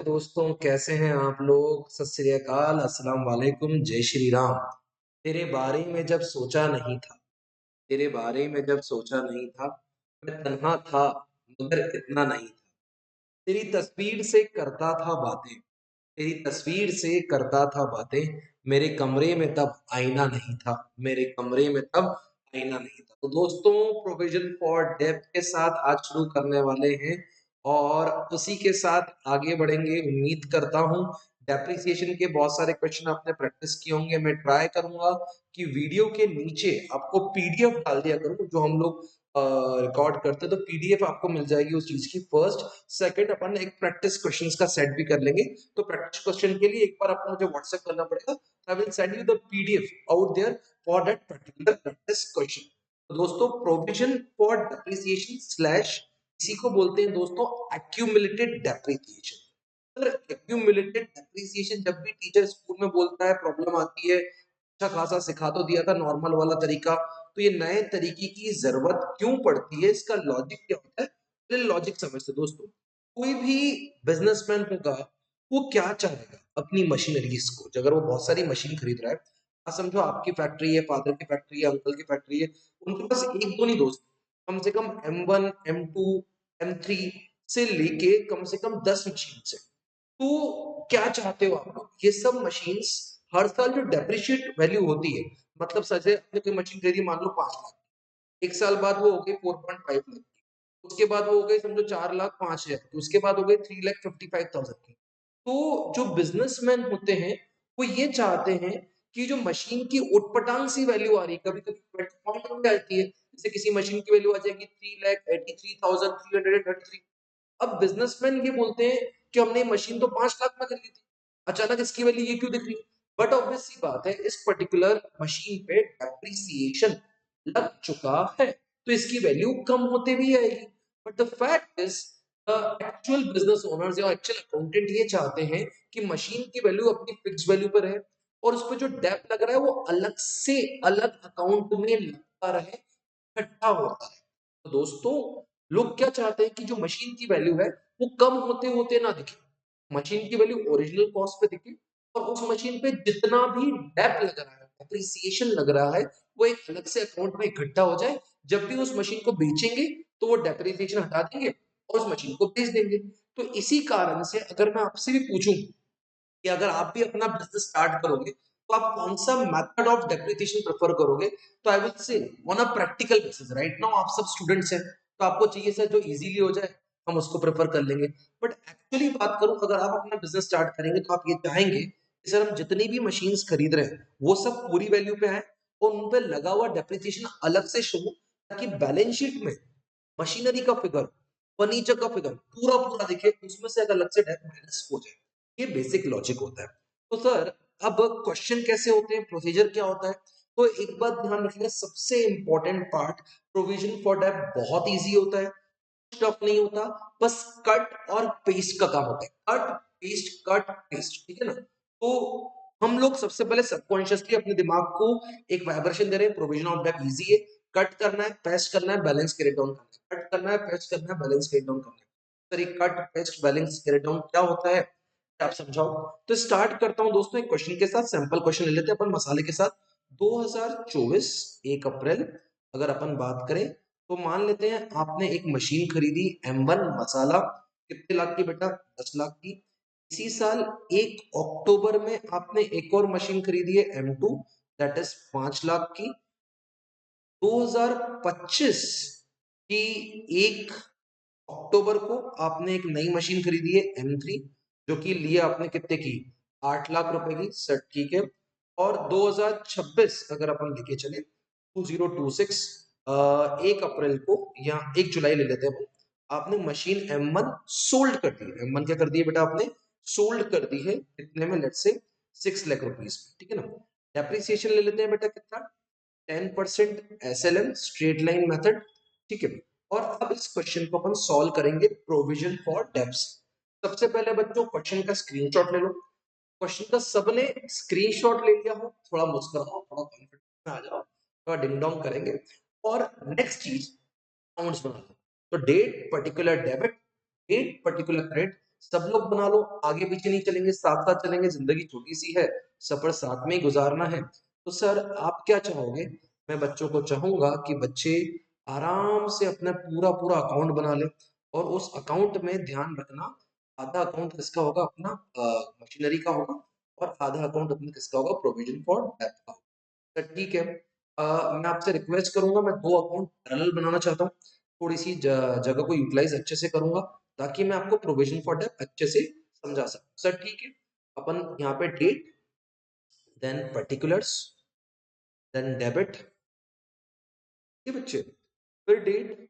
दोस्तों, कैसे हैं आप लोग? सत श्री अकाल, अस्सलाम वालेकुम, जय श्री राम। तेरे बारे में जब सोचा नहीं था, तेरे बारे में जब सोचा नहीं था, मैं तन्हा था मगर इतना नहीं था। तेरी तस्वीर से करता था बातें, तेरी तस्वीर से करता था बातें। मेरे कमरे में तब आईना नहीं था, मेरे कमरे में तब आईना नहीं था। तो दोस्तों, प्रोविजन फॉर डेप्थ के साथ आज शुरू करने वाले हैं और उसी के साथ आगे बढ़ेंगे। उम्मीद करता हूं डेप्रिसिएशन के बहुत सारे क्वेश्चन आपने प्रैक्टिस किए होंगे। मैं ट्राई करूंगा कि वीडियो के नीचे आपको पीडीएफ डाल दिया करूं, जो हम लोग रिकॉर्ड करते हैं, तो पीडीएफ आपको मिल जाएगी उस चीज की। फर्स्ट सेकंड, अपन एक प्रैक्टिस क्वेश्चंस का सेट भी कर लेंगे। तो प्रैक्टिस क्वेश्चन के लिए एक बार आपको मुझे व्हाट्सएप करना पड़ेगा। I will send you the PDF out there for that particular practice question. तो दोस्तों, प्रोविजन फॉर डेप्रिसिएशन स्लैश, इसी को बोलते हैं दोस्तों accumulated depreciation. Sir, accumulated depreciation जब भी टीचर स्कूल में बोलता है, प्रॉब्लम आती है, अच्छा खासा सिखा तो दिया था नॉर्मल वाला तरीका, तो ये नए तरीके की जरूरत क्यों पड़ती है, इसका लॉजिक क्या होता है? लॉजिक समझते दोस्तों। कोई भी बिजनेसमैन होगा, वो क्या चाहेगा अपनी मशीनरीज को? अगर वो बहुत सारी मशीन खरीद रहा है, आप समझो आपकी फैक्ट्री है, फादर की फैक्ट्री है, अंकल की फैक्ट्री है, उनके पास एक दो नहीं दोस्त, कम से कम M1 M2 M3 से लेके कम से कम 10 मशीन है। तो क्या चाहते हो आप लोग? ये सब मशीन्स हर साल जो डेप्रिशिएट वैल्यू होती है, मतलब सजे आपने कोई मशीन खरीदी मान लो 5 लाख, एक साल बाद वो हो गई 4.5 लाख, उसके बाद वो हो गई समझो 4 लाख 5 हजार, उसके बाद हो गई 3,55,000 की। तो जो बिजनेसमैन होते हैं, वो ये चाहते हैं कि जो मशीन की उटपटांग सी वैल्यू आ रही है, कभी कभी पॉइंट में आती है, जैसे किसी मशीन की वैल्यू आ जाएगी 3,83,333। अब बिजनेसमैन ये बोलते हैं कि हमने मशीन तो 5 लाख में खरीदी थी, अचानक इसकी वैल्यू ये क्यों दिख रही है? बट ऑब्वियस सी बात है, इस पर्टिकुलर मशीन पे डेप्रिसिएशन लग चुका है, तो इसकी वैल्यू कम होते भी आएगी। But the fact is, actual business owners या एक्चुअल अकाउंटेंट ये चाहते हैं कि मशीन की वैल्यू अपनी फिक्स वैल्यू पर रहे, और उस पर जो डेप लग रहा है वो अलग से अलग अकाउंट में लगता रहे, इकट्ठा होता है। तो दोस्तों, लोग क्या चाहते हैं कि जो मशीन की वैल्यू है वो कम होते होते ना दिखे, मशीन की वैल्यू ओरिजिनल कॉस्ट पे दिखे, और उस मशीन पे जितना भी डेप लग रहा है, अप्रिसिएशन लग रहा है, वो एक अलग से अकाउंट में इकट्ठा हो जाए। जब भी उस मशीन को बेचेंगे तो वो डेप्रिसिएशन हटा देंगे और उस मशीन को बेच देंगे। तो इसी कारण से अगर मैं आपसे भी पूछूं कि अगर आप भी अपना बिजनेस स्टार्ट करोगे, तो आप कौन सा मेथड ऑफ डेप्रिसिएशन प्रेफर करोगे? तो I will say on a practical basis. Right now आप सब स्टूडेंट्स हैं, तो आपको चाहिए सर जो इजीली हो जाए, हम उसको प्रेफर कर लेंगे। बट एक्चुअली बात करूं, अगर आप अपना बिजनेस स्टार्ट करेंगे तो आप ये चाहेंगे कि सर हम जितनी भी मशीन्स खरीद रहे हैं वो सब पूरी वैल्यू पे आए और उन पे लगा हुआ डेप्रिसिएशन अलग से शो हो, ताकि बैलेंस शीट में मशीनरी का फिगर, फर्नीचर का फिगर पूरा पूरा दिखे, उसमें से अगर अलग से डेप माइनस हो जाए। ये बेसिक लॉजिक होता है। तो सर, अब क्वेश्चन कैसे होते हैं, प्रोसीजर क्या होता है? तो एक बात ध्यान रखिएगा, सबसे important part, provision for debt बहुत इजी होता है, टफ नहीं होता, बस कट और पेस्ट का काम होता है। कट पेस्ट, ठीक है ना? तो हम लोग सबसे पहले सबकॉन्शियसली अपने दिमाग को एक वाइब्रेशन दे रहे हैं, प्रोविजन ऑफ डेट इजी है, कट करना है, पेस्ट करना है, बैलेंस कैरी डाउन करना है, कट करना है, पेस्ट करना है, बैलेंस कैरी डाउन करना है। सर, ये cut paste balance carry down क्या होता है, आप समझाओ। तो स्टार्ट करता हूं दोस्तों एक क्वेश्चन के साथ, सैंपल क्वेश्चन ले लेते हैं अपन मसाले के साथ। 2024 1 अप्रैल अगर अपन बात करें, तो मान लेते हैं आपने एक मशीन खरीदी M1 मसाला, कितने लाख की बेटा? 10 लाख की। इसी साल 1 अक्टूबर में आपने एक और मशीन खरीदी है M2, दैट इज 5 लाख की। 2025 की 1 अक्टूबर को आपने एक नई मशीन खरीदी है M3, जो कि लिए आपने कितने की? 8 लाख रुपए की। सर ठीक है। और 2026 अगर अपन लेके चले, 2026 1 अप्रैल को या 1 जुलाई ले लेते हैं अपन, आपने मशीन M1 सोल्ड कर दी। M1 क्या कर दी है बेटा आपने? सोल्ड कर दी है। कितने में? लेट्स से 6 लाख रुपीज, ठीक है ना? डेप्रिसिएशन ले लेते हैं बेटा, कितना? 10% SLM, स्ट्रेट लाइन मेथड, ठीक है। और अब इस क्वेश्चन को अपन सॉल्व करेंगे प्रोविजन फॉर डेप्स। सबसे पहले बच्चों क्वेश्चन का स्क्रीनशॉट ले लो। क्वेश्चन का सबने स्क्रीनशॉट ले लिया हो, थोड़ा मुस्कुराओ, थोड़ा कॉन्फिडेंस में आ जाओ, थोड़ा डिंग डोंग करेंगे। और नेक्स्ट चीज, अकाउंट्स बना लो। तो date particular debit, date particular credit, सब लोग बना लो, आगे पीछे नहीं चलेंगे, साथ साथ चलेंगे, जिंदगी छोटी सी है, सफर साथ में ही गुजारना है। तो सर आप क्या चाहोगे? मैं बच्चों को चाहूंगा कि बच्चे आराम से अपना पूरा पूरा अकाउंट बना ले, और उस अकाउंट में ध्यान रखना, आधा अकाउंट किसका होगा? अपना मशीनरी का होगा, और आधा अकाउंट अपना किसका होगा? प्रोविजन फॉर डेप्थ का। तो ठीक है, मैं आपसे रिक्वेस्ट करूंगा, मैं दो अकाउंट पैरेलल बनाना चाहता हूँ, थोड़ी सी जगह को यूटिलाइज अच्छे से करूंगा, ताकि मैं आपको प्रोविजन फॉर डेप्थ अच्छे से समझा सकूं। सर ठीक है, अपन यहाँ पे date, then particulars, then debit, ये बच्चे, फिर डेट,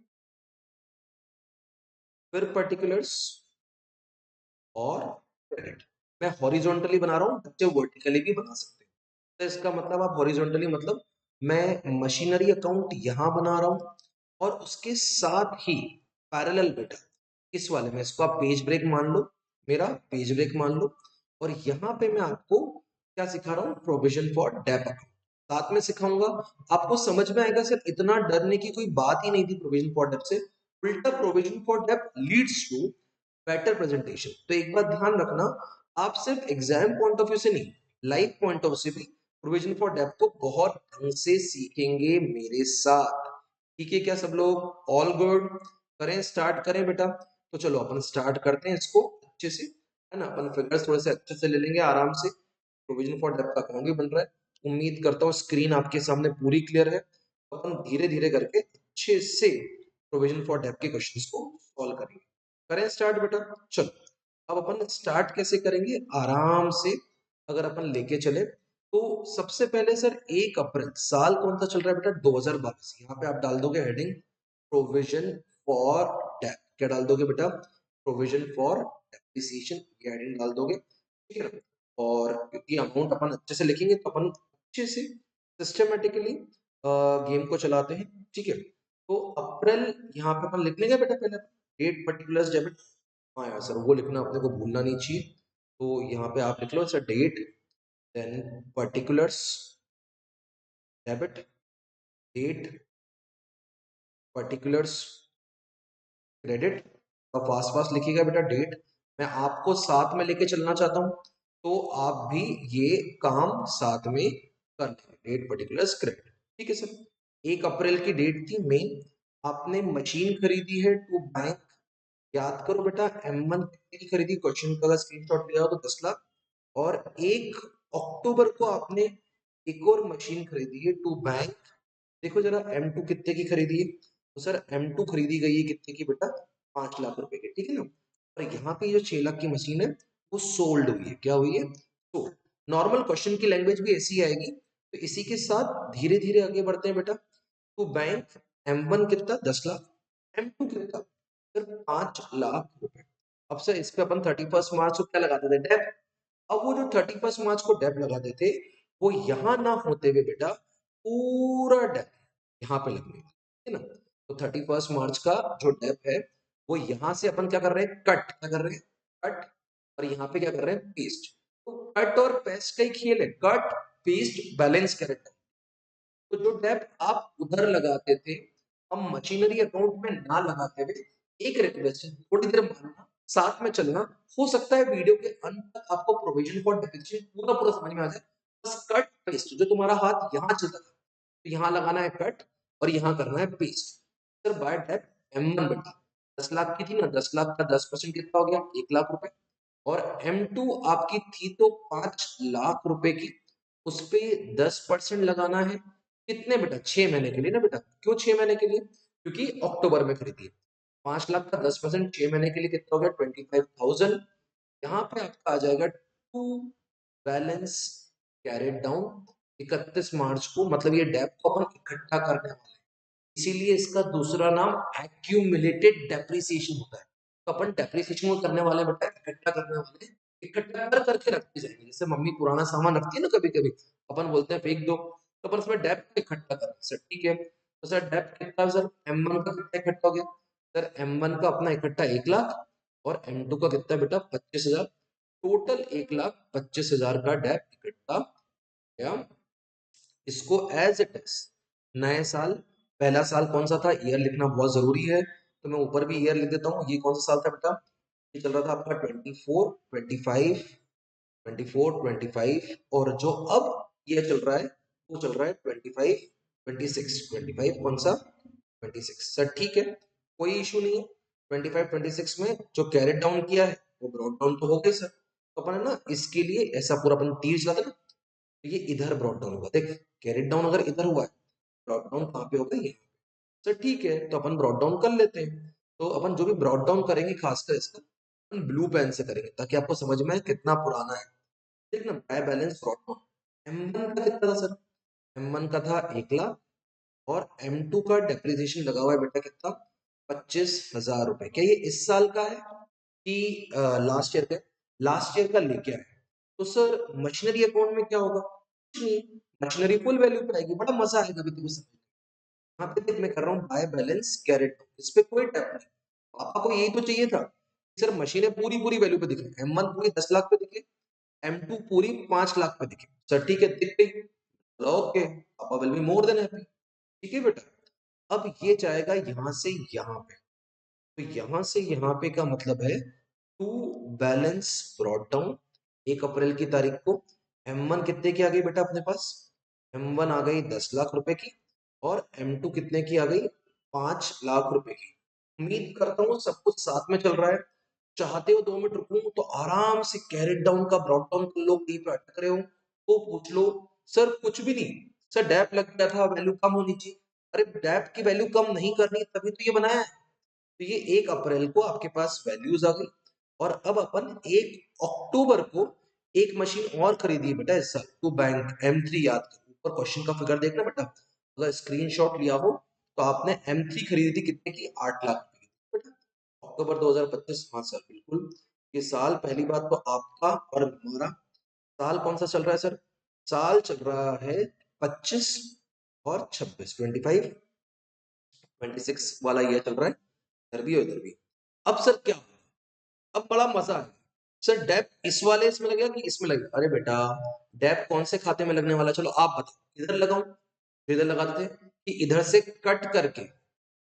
फिर पर्टिकुलर्स और क्रेडिट। मैं हॉरिजॉन्टली बना रहा हूँ, बच्चे वर्टिकली भी बना सकते हैं। तो इसका मतलब आप हॉरिजॉन्टली मतलब मैं मशीनरी अकाउंट यहां बना रहा हूं, और उसके साथ ही पैरेलल बेटा इस वाले में, इसको आप पेज ब्रेक मान लो, मेरा पेज ब्रेक मान लो, और यहाँ पे मैं आपको क्या सिखा रहा हूँ? प्रोविजन फॉर डेप अकाउंट साथ में सिखाऊंगा। आपको समझ में आएगा सर, इतना डरने की कोई बात ही नहीं थी प्रोविजन फॉर डेप से, उल्टा provision for dep leads to better presentation. तो एक बात ध्यान रखना, आप सिर्फ एग्जाम पॉइंट ऑफ व्यू से नहीं, लाइफ पॉइंट ऑफ से भी प्रोविजन फॉर डेप्थ को बहुत ढंग से सीखेंगे मेरे साथ। ठीक है क्या सब लोग? All good? करें, स्टार्ट करें बेटा? तो चलो अपन स्टार्ट करते हैं इसको अच्छे से, है ना? अपन फिगर्स थोड़े से अच्छे से ले लेंगे आराम से। प्रोविजन फॉर डेप्थ का अकाउंट भी बन रहा है, उम्मीद करता हूँ स्क्रीन आपके सामने पूरी क्लियर है। अपन धीरे धीरे करके अच्छे से प्रोविजन फॉर डेप्थ के क्वेश्चंस को सॉल्व करेंगे। करें स्टार्ट बेटा? चलो, अब अपन स्टार्ट कैसे करेंगे? आराम से अगर अपन लेके चले तो सबसे पहले सर 1 अप्रैल, साल कौन सा चल रहा है बेटा? 2022। यहाँ पे आप डाल दोगे हेडिंग प्रोविजन फॉर डेप्थ। क्या डाल दोगे बेटा? प्रोविजन फॉर डेप्रिसिएशन, ये हेडिंग डाल दोगे, ठीक है ना? और क्योंकि अमाउंट अपन अच्छे से लिखेंगे तो अपन अच्छे से सिस्टमेटिकली गेम को चलाते हैं, ठीक है? तो अप्रैल यहाँ पे अपन लिख लेंगे बेटा, पहले डेट पर्टिकुलर्स डेबिट। हाँ यार सर, वो लिखना अपने को भूलना नहीं चाहिए। तो यहाँ पे आप लिख लो sir date, then particulars debit, date particulars credit. और फास्ट फास्ट लिखिएगा बेटा, डेट मैं आपको साथ में लेके चलना चाहता हूँ, तो आप भी ये काम साथ में करना है, डेट पर्टिकुलर्स क्रेडिट। ठीक है सर, 1 अप्रैल की डेट थी मेन, आपने मशीन खरीदी है टू बैंक, याद करो बेटा M1 की खरीदी, क्वेश्चन का स्क्रीनशॉट लिया हो तो 10 लाख। और 1 अक्टूबर को आपने एक और मशीन खरीदी है टू बैंक, देखो जरा M2 कितने की खरीदी है? तो सर M2 खरीदी गई है कितने की बेटा? 5 लाख रुपए की, ठीक है ना? और यहाँ पे जो 6 लाख की मशीन है वो सोल्ड हुई है, क्या हुई है? सोल्ड। नॉर्मल क्वेश्चन की लैंग्वेज भी ऐसी आएगी। तो इसी के साथ धीरे धीरे आगे बढ़ते हैं बेटा। तो बैंक M1 कितना? 10 लाख, M2 कितना? सिर्फ 5 लाख रुपए। अब सर इस पे अपन 31 मार्च को क्या लगाते थे? डेप। अब वो जो 31 मार्च को डेप लगाते थे, वो यहाँ ना होते हुए बेटा पूरा डेप यहाँ पे लगने, है ना? तो 31 मार्च का जो डेप है वो यहाँ से अपन क्या कर रहे हैं? कट। क्या कर रहे हैं? कट। और यहाँ पे क्या कर रहे हैं? पेस्ट। तो कट और पेस्ट का ही खेल है, कट पेस्ट बैलेंस करेक्ट। तो जो डेप्थ आप उधर लगाते थे, हम मशीनरी अकाउंट में ना लगाते हुए, एक रिक्वेस्ट है, थोड़ी देर मानना, साथ में चलना, हो सकता है वीडियो के अंत तक आपको प्रोविजन फॉर डेप्रिसिएशन पूरा पूरा समझ में आ जाए। बस कट पेस्ट, जो तुम्हारा हाथ यहाँ चलता था तो यहाँ लगाना है कट, और यहाँ करना है paste. Sir bye depth M1 बेटा 10 लाख की थी ना, 10 लाख का 10% कितना हो गया? 1 लाख रुपए। और M2 आपकी थी तो 5 लाख रुपए की, उस पे 10% लगाना है। कितने बेटा? 6 महीने के लिए ना बेटा। क्यों 6 महीने के लिए? क्योंकि अक्टूबर में खरीदी है। 5 लाख का 10% 6 महीने के लिए कितना हो गया? 25,000। यहाँ पे आपका आ जाएगा टू बैलेंस कैरेड डाउन 31 मार्च को, मतलब ये डेप को अपन इकट्ठा करने वाले हैं, इसीलिए इसका दूसरा नाम एक्यूमुलेटेड डेप्रिसिएशन होता है। तो अपन डेप्रिसिएशन को करने वाले बेटा, इकट्ठा करने वाले, इकट्ठा कर करके रखते जाएंगे। जैसे मम्मी पुराना सामान रखती है ना कभी कभी, अपन बोलते हैं फेंक दो, तो अपन उसमें डेप को इकट्ठा कर सर, ठीक है? तो सर डेप कितना है सर? M1 का कितना इकट्ठा हो गया? सर M1 का अपना इकट्ठा 1 लाख, और M2 का कितना बेटा? 25,000। टोटल 1,25,000 का डेप इकट्ठा गया। इसको एज इट इज नए साल, पहला साल कौन सा था? ईयर लिखना बहुत जरूरी है, तो मैं ऊपर भी ईयर लिख देता हूँ। ये कौन सा साल था बेटा? ये चल रहा था आपका 24 25 24 25 और जो अब ये चल रहा है वो चल रहा है 25 26 25 कौन सा 26 सर ठीक है कोई इशू नहीं है 25 26 में जो कैरेट डाउन किया है वो ब्रॉड डाउन तो हो गए सर तो अपन है ना इसके लिए ऐसा पूरा अपन तीर चलाते ना तो ये इधर ब्रॉड डाउन होगा देख कैरेट डाउन अगर इधर हुआ है ब्रॉड डाउन कहाँ पे होगा ये सर ठीक है तो अपन ब्रॉड डाउन कर लेते हैं तो अपन जो भी ब्रॉड डाउन करेंगे खासकर इसका अपन ब्लू पेन से करेंगे ताकि आपको समझ में आए कितना पुराना है देख ना by balance brought down M1 का कितना था सर M1 का था 1 लाख और M2 का डेप्रिसिएशन लगा हुआ है बेटा कितना 25,000 रुपए क्या ये इस साल का है कि लास्ट ईयर का लास्ट ईयर का लेके आए तो सर मशीनरी अकाउंट में क्या होगा कुछ नहीं मशीनरी फुल वैल्यू पे आएगी बड़ा मजा आएगा अभी तुम्हें समझ यहाँ पे देख मैं कर रहा हूँ बाय बैलेंस कैरेट इस पे कोई टैप नहीं पापा को यही तो चाहिए था सर मशीनें पूरी पूरी वैल्यू पे दिखे M1 पूरी 10 लाख पे दिखे M2 पूरी 5 लाख पे दिखे सर ठीक है दिख गई ओके पापा will be more than happy ठीक है बेटा अब ये जाएगा यहाँ से यहाँ पे तो यहाँ से यहाँ पे का मतलब है टू बैलेंस ब्रॉट डाउन 1 अप्रैल की तारीख को M1 कितने की आ गई बेटा अपने पास M1 आ गई 10 लाख रुपए की और M2 कितने की आ गई 5 लाख रुपए की उम्मीद करता हूँ सब कुछ साथ में चल रहा है चाहते हो 2 मिनट रुकूं तो आराम से कैरेट डाउन का ब्रॉट डाउन कर लो कहीं पे अटक रहे हो तो पूछ लो सर कुछ भी नहीं सर डैप लग गया था वैल्यू कम होनी चाहिए अरे डैप की वैल्यू कम नहीं करनी तभी तो ये बनाया है तो ये 1 अप्रैल को आपके पास वैल्यूज आ गई और अब अपन 1 अक्टूबर को एक मशीन और खरीदी बेटा इस साल तो बैंक M3 याद कर ऊपर क्वेश्चन का फिगर देखना बेटा अगर स्क्रीनशॉट लिया हो तो आपने M3 खरीदी थी कितने की 8 लाख की बेटा अक्टूबर 2025 हाँ सर बिल्कुल ये साल पहली बात तो आपका और हमारा साल कौन सा चल रहा है सर साल चल रहा है 25 और 26 25 26 वाला ये चल रहा है इधर भी और इधर भी अब सर क्या अब बड़ा मजा है सर डेप इस वाले इसमें लगेगा कि इसमें लगेगा अरे बेटा डेप कौन से खाते में लगने वाला चलो आप बताओ इधर लगाऊं इधर लगाते थे कि इधर से कट करके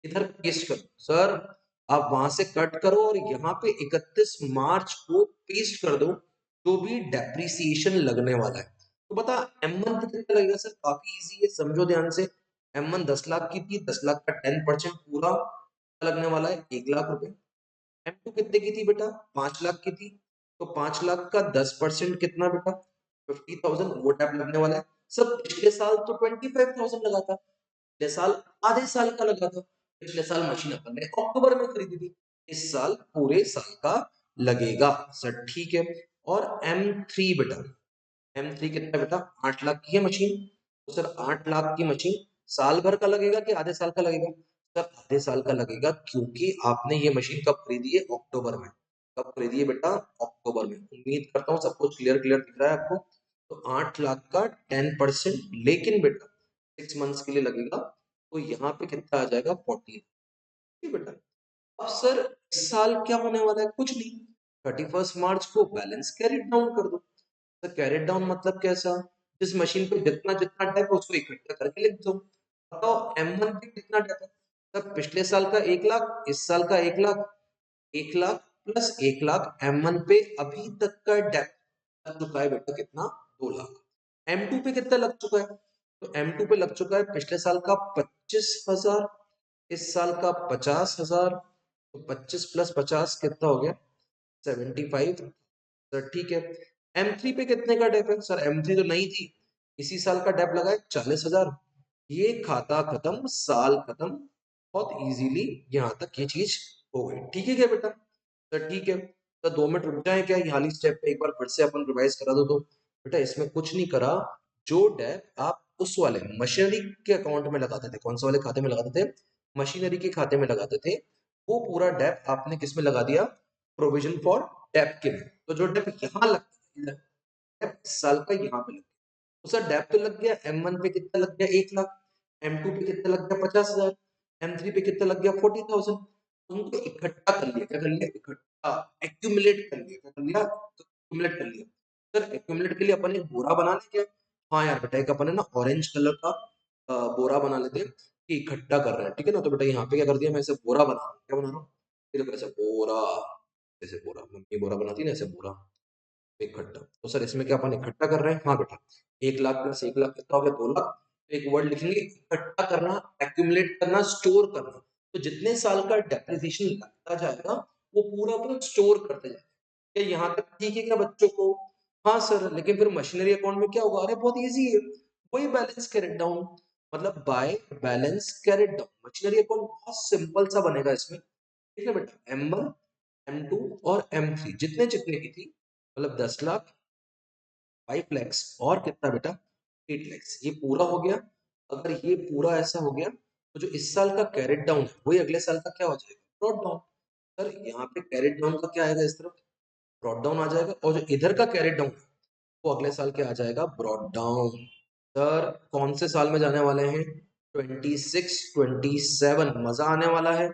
इधर पेस्ट करो सर आप वहां से कट करो और यहाँ पे 31 मार्च को पेस्ट कर दो जो भी डेप्रिसिएशन लगने वाला है तो बता M1 पे कितना लगेगा सर काफी इजी है समझो ध्यान से M1 10 लाख की थी 10 लाख का 10% पूरा लगने वाला है 1 लाख रुपए M2 कितने की थी बेटा 5 लाख की थी तो 5 लाख का 10% कितना बेटा 50,000 वो टैप लगने वाला है सर पिछले साल तो 25,000 लगा था पिछले साल आधे साल का लगा था पिछले साल मशीन अपन ने अक्टूबर में खरीदी थी इस साल पूरे साल का लगेगा सर ठीक है और M3 बेटा M3 कितना बेटा 8 लाख की है मशीन तो सर 8 लाख की मशीन साल भर का लगेगा कि आधे साल का लगेगा सर आधे साल का लगेगा क्योंकि आपने ये मशीन कब खरीदी है अक्टूबर में कब खरीदी है बेटा अक्टूबर में उम्मीद करता हूँ सब कुछ क्लियर क्लियर दिख रहा है आपको तो 8 लाख का 10% लेकिन बेटा 6 मंथ्स के लिए लगेगा तो यहाँ पे कितना आ जाएगा 14 ठीक है बेटा अब सर इस साल क्या होने वाला है कुछ नहीं 31 मार्च को बैलेंस कैरी डाउन कर दो तो कैरेट डाउन मतलब कैसा जिस मशीन पे जितना जितना डेप है उसको इकट्ठा करके लिख दो बताओ M1 पे कितना डेप है तब पिछले साल का 1 लाख इस साल का 1 लाख 1 लाख प्लस 1 लाख M1 पे अभी तक का डेप लग चुका है बेटा कितना 2 लाख M2 पे कितना लग चुका है तो M2 पे लग चुका है पिछले साल का 25,000 इस साल का 50,000 तो 25 प्लस 50 कितना हो गया 75 सर ठीक है M3 पे कितने का डेप है सर M3 तो नहीं थी इसी साल का डेप लगा है 40,000 ये खाता खत्म साल खत्म बहुत इजीली यहाँ तक ये चीज हो गई ठीक है क्या बेटा सर ठीक है तो 2 मिनट रुक जाए क्या ये हाली स्टेप पे एक बार फिर से अपन रिवाइज करा दो तो बेटा इसमें कुछ नहीं करा जो डेप आप उस वाले मशीनरी के अकाउंट में लगाते थे कौन से वाले खाते में लगाते थे मशीनरी के खाते में लगाते थे वो पूरा डेप आपने किस में लगा दिया प्रोविजन फॉर डेप के में तो जो डेप यहाँ लगता है डेप इस साल का यहाँ पे लग गया तो सर डेप तो लग गया M1 पे कितना लग गया 1 लाख M2 पे कितना लग गया 50,000 M3 पे कितना लग गया 40,000 उनको इकट्ठा कर लिया क्या कर लिया इकट्ठा एक्यूमुलेट कर लिया क्या कर लिया एक्यूमुलेट कर लिया सर एक्यूमुलेट के लिए अपन एक बोरा बना ले क्या हाँ यार बेटा एक अपन है ना ऑरेंज कलर का बोरा बना लेते हैं कि इकट्ठा कर रहे हैं ठीक है ना तो बेटा यहाँ पे क्या कर दिया मैं इसे बोरा बना रहा हूँ क्या बना रहा हूँ ये देखो ऐसे बोरा ऐसे बोरा, मम्मी बोरा बनाती है ना ऐसे बोरा इकट्ठा। तो सर इसमें क्या अपन इकट्ठा कर रहे हैं? हाँ बेटा, 1 लाख प्लस 1 लाख कितना हो गया? 2 लाख। तो एक वर्ड लिखेंगे, इकट्ठा करना, एक्यूमुलेट करना, स्टोर करना। तो जितने साल का डेप्रिसिएशन लगता जाएगा वो पूरा पूरा स्टोर करते जाएगा। क्या यहाँ तक ठीक है क्या बच्चों को? हाँ सर, लेकिन फिर मशीनरी अकाउंट में क्या होगा? अरे बहुत इजी है, वही बैलेंस कैरेट डाउन, मतलब by balance carried down. Machinery account बहुत सिंपल सा बनेगा इसमें। ठीक है बेटा, M1 M2 और M3 जितने जितने की थी, मतलब 10 लाख, 5 लैक्स और कितना बेटा? 8 लैक्स। ये पूरा हो गया। अगर ये पूरा ऐसा हो गया तो जो इस साल का कैरेट डाउन है वही अगले साल का क्या हो जाएगा? Brought down. सर यहाँ पे कैरेट डाउन का क्या आएगा? इस तरफ ब्रॉड डाउन आ जाएगा, और जो इधर का कैरेट डाउन वो अगले साल क्या आ जाएगा? Brought down. सर कौन से साल में जाने वाले हैं? 26 27, मजा आने वाला है।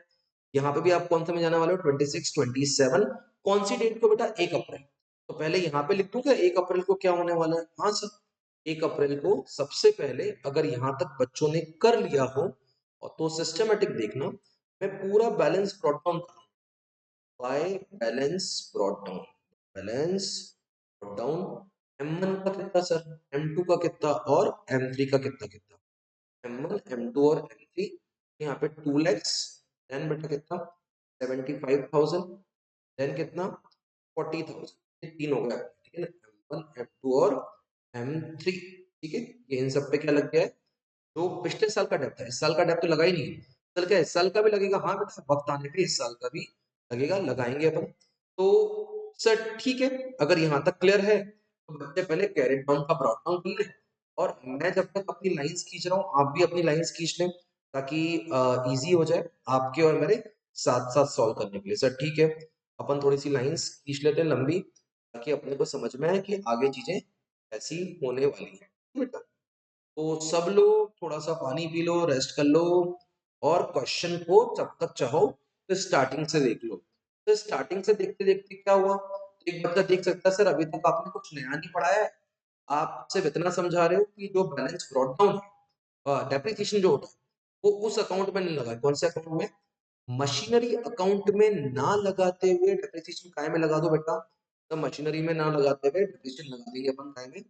यहाँ पे भी आप कौन से में जाने वाले हो? 26 27। कौन सी डेट को बेटा? 1 अप्रैल। तो पहले यहाँ पे लिख दूंगा 1 अप्रैल को क्या होने वाला है? हाँ सर, 1 अप्रैल को सबसे पहले अगर यहाँ तक बच्चों ने कर लिया हो और तो सिस्टमेटिक देखना, मैं पूरा balance brought down by balance brought down, balance brought down. M1 का कितना सर? M2 का कितना? और M3 का कितना कितना? M1 M2 और M3 यहाँ पे 2 लैक्स। देन बेटा कितना? 75,000। देन कितना? 40,000। ये तीन हो गया, ठीक है ना? M1 M2 और M3। ठीक है, ये इन सब पे क्या लग गया है? जो पिछले साल का डेप्थ है, इस साल का डेप्थ तो लगा ही नहीं है। चल क्या इस साल का भी लगेगा? हाँ बेटा, वक्त आने पे इस साल का भी लगेगा, लगाएंगे अपन। तो सर ठीक है, अगर यहाँ तक क्लियर है तो बच्चे पहले कैरेट डाउन का ब्रॉट डाउन कर ले, और मैं जब तक अपनी लाइंस खींच रहा हूँ आप भी अपनी लाइंस खींच लें, ताकि इजी हो जाए आपके और मेरे साथ साथ सॉल्व करने के लिए। सर ठीक है, अपन थोड़ी सी लाइंस खींच लेते हैं लंबी, ताकि अपने को समझ में आए कि आगे चीजें ऐसी होने वाली है बेटा। तो सब लोग थोड़ा सा पानी पी लो, रेस्ट कर लो, और क्वेश्चन को जब तक चाहो तो स्टार्टिंग से देख लो। तो स्टार्टिंग से देखते देखते क्या हुआ, तो एक बच्चा देख सकता है सर अभी तक आपने कुछ नया नहीं पढ़ाया है, आप सिर्फ इतना समझा रहे हो कि जो बैलेंस ब्रॉट डाउन है, डेप्रिसिएशन जो होता है वो उस अकाउंट में नहीं लगा है। कौन से अकाउंट में? मशीनरी अकाउंट में ना लगाते हुए डेप्रिसिएशन काय में लगा दो बेटा? तो मशीनरी में ना लगाते हुए डेप्रिसिएशन लगा देंगे अपन काय में?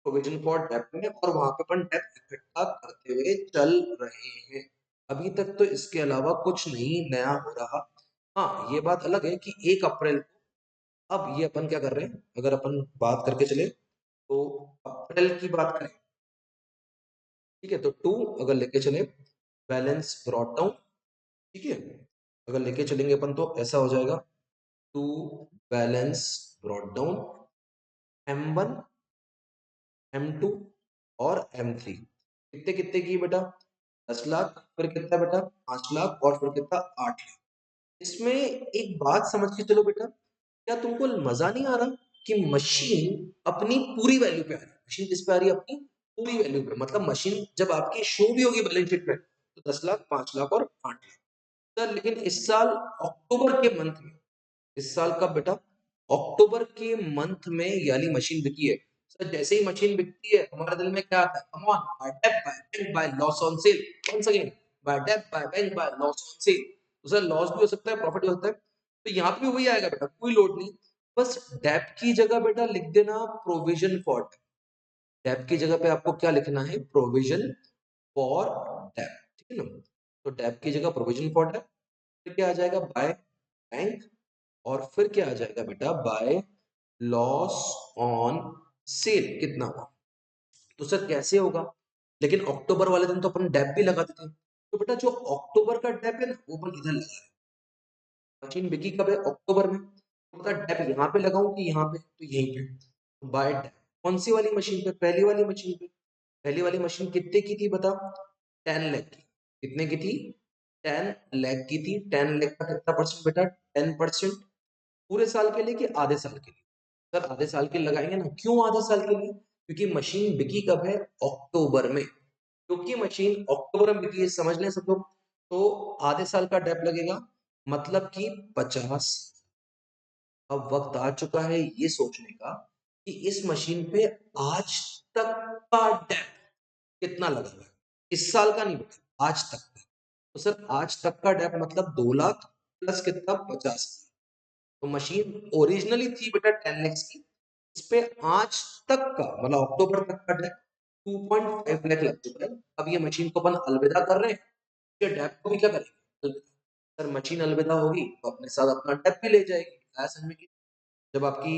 प्रोविजन फॉर डेप्थ में, और वहां पे अपन डेप्थ इकट्ठा करते हुए चल रहे हैं। अभी तक तो इसके अलावा कुछ नहीं नया हो रहा। हाँ ये बात अलग है कि 1 अप्रैल को, अब ये अपन क्या कर रहे हैं, अगर अपन बात करके चले तो अप्रैल की बात करें, ठीक है, तो 2 अगर लेके चले बैलेंस ब्रॉट डाउन, ठीक है, अगर लेके चलेंगे अपन तो ऐसा हो जाएगा 2 balance brought down M1 M2 और M3 कितने कितने की बेटा? 10 लाख, फिर कितना बेटा? 5 लाख, और फिर कितना? 8 लाख। इसमें एक बात समझ के चलो बेटा, क्या तुमको मजा नहीं आ रहा कि मशीन अपनी पूरी वैल्यू पे आ रही है? मशीन किस पे आ रही है? अपनी पूरी वैल्यू पे। मतलब मशीन जब आपकी शो भी होगी बैलेंस शीट में तो 10 लाख, 5 लाख और 8 लाख। सर लेकिन इस साल अक्टूबर के मंथ में, इस साल का बेटा अक्टूबर के मंथ में यानी मशीन बिकी है। सर जैसे ही मशीन बिकती है हमारे दिल में क्या आता है? Come on, by dep by bank by loss on sale. Once again, by dep by bank by loss on sale. तो सर लॉस भी हो सकता है, प्रॉफिट भी हो सकता है, तो यहाँ पे भी वही आएगा बेटा, कोई लोड नहीं। बस डेप की जगह बेटा लिख देना प्रोविजन फॉर डेप। डेप की जगह पे आपको क्या लिखना है? प्रोविजन फॉर डेप, ठीक है ना? तो डेप की जगह प्रोविजन फॉर डेप, फिर क्या आ जाएगा? बाय बैंक, और फिर क्या आ जाएगा बेटा? Bye loss on cell. कितना हुआ? तो सर कैसे होगा? लेकिन अक्टूबर वाले दिन तो अपन डेप भी लगाते थे, तो बेटा जो अक्टूबर का डेप है ना वो अपन इधर लगा रहे हैं। मशीन बिकी कब है? अक्टूबर में। तो बता डेप यहाँ पे लगाऊं कि यहाँ पे? तो यहीं पे। तो बाय डेप कौन सी वाली मशीन पे? पहली वाली मशीन पे। पहली वाली मशीन कितने की थी बता? 10 लाख की। कितने की थी? 10 लाख की थी। 10 लाख का कितना परसेंट बेटा? 10%। पूरे साल के लिए कि आधे साल के लिए? सर आधे साल के लिए लगाएंगे ना। क्यों आधे साल के लिए? क्योंकि मशीन बिकी कब है? अक्टूबर में। क्योंकि मशीन अक्टूबर में बिकी है, समझ लें सब लोग। तो आधे साल का डेप लगेगा, मतलब कि 50। अब वक्त आ चुका है ये सोचने का कि इस मशीन पे आज तक का डेप कितना लगा हुआ है। इस साल का नहीं बेटा, आज तक का। तो सर आज तक का डेप मतलब 2 लाख प्लस कितना? 50। तो मशीन ओरिजिनली थी बेटा 10 लाख की, इस पे आज तक का मतलब अक्टूबर तक का डेप 2.5 लाख लग चुका है। अब ये मशीन को अपन अलविदा कर रहे हैं, ये डेप को भी क्या करेंगे, सर मशीन अलविदा होगी तो अपने साथ अपना डेप भी ले जाएगी। समझ में, जब आपकी